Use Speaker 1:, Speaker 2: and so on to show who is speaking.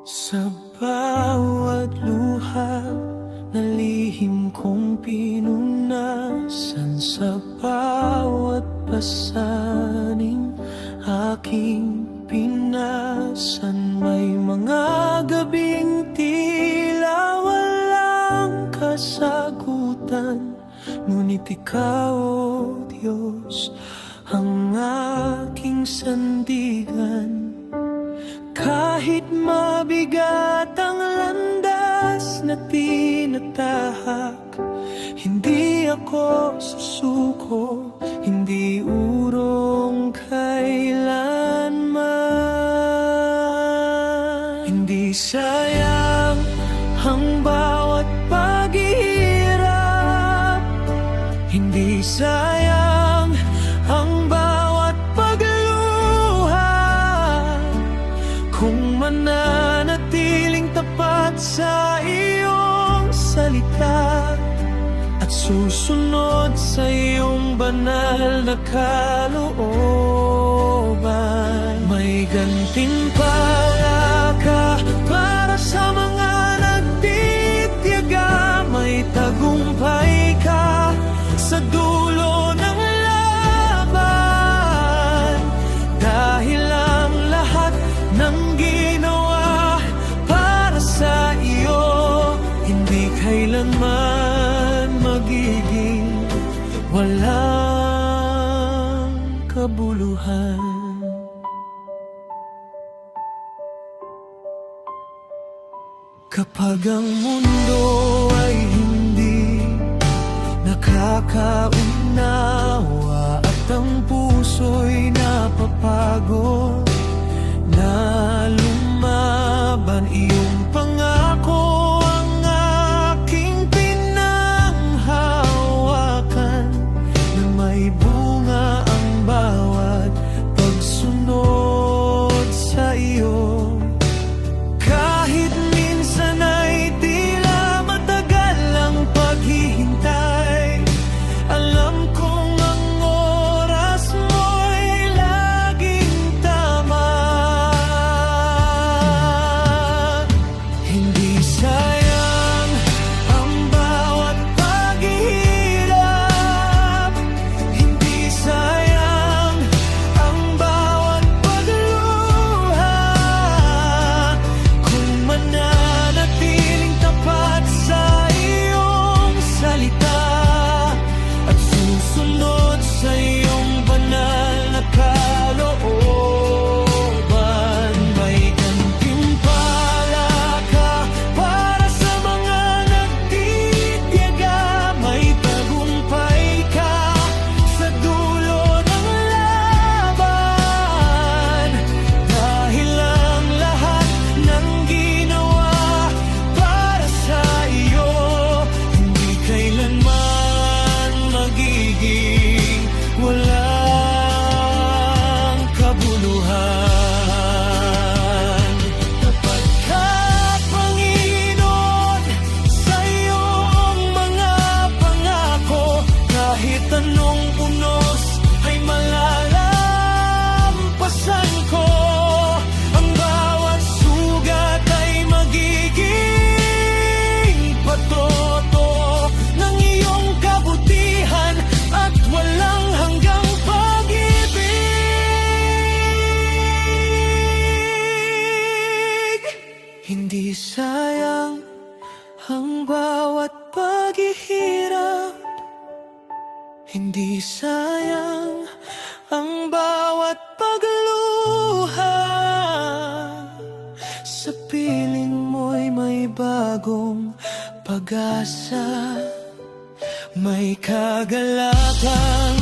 Speaker 1: Sa bawat luha na lihim kong pinunasan, sa bawat pasaning aking pinasan, may mga gabing tila walang kasagutan. Ngunit ikaw, O Diyos, ang aking sandigan. Kahit mabigat ang landas na tinatahak, hindi ako susuko, hindi urong kailanman. Hindi sayang ang bawat paghihirap, hindi sayang ang bawat pagluha, kung mananatiling tapat sa iyong salita at susunod sa iyong banal na kalooban. May gantimpala ka para sa mga nagtitiyaga, may tagumpay ka sa dulo ng laban, dahil ang lahat ng ginawa para sa iyo hindi kailanman magiging walang kabuluhan. Kapag ang mundo ay hindi nakakaunawa at ang puso'y napapagod na lumaban, iyong pangako ang aking pinanghawakan, na may bunga ang bawat pagsunod sa iyo. Kahit minsan ay tila matagal ang paghihintay, alam kong ang oras mo'y laging tama. Hindi sayang ang bawat paghihirap, hindi sayang ang bawat pagluha, kung mananatiling tapat sa iyong salita at susunod sa iyong banal na kalooban. May gantimpala ka para sa mga nagtitiyaga, may tagumpay ka sa dulo ng laban, dahil ang lahat ng ginawa para sa iyo hindi kailanman magiging walang kabuluhan. Tapat ka, Panginoon, sa iyong mga pangako, kahit anong unos ay malalampasan ko. Ang bawat sugat ay magiging patoto ng iyong kabutihan at walang hanggang pag-ibig. Hindi sayang ang bawat paghihirap, hindi sayang ang bawat pagluha, sa piling mo'y may bagong pag-asa, may kagalakan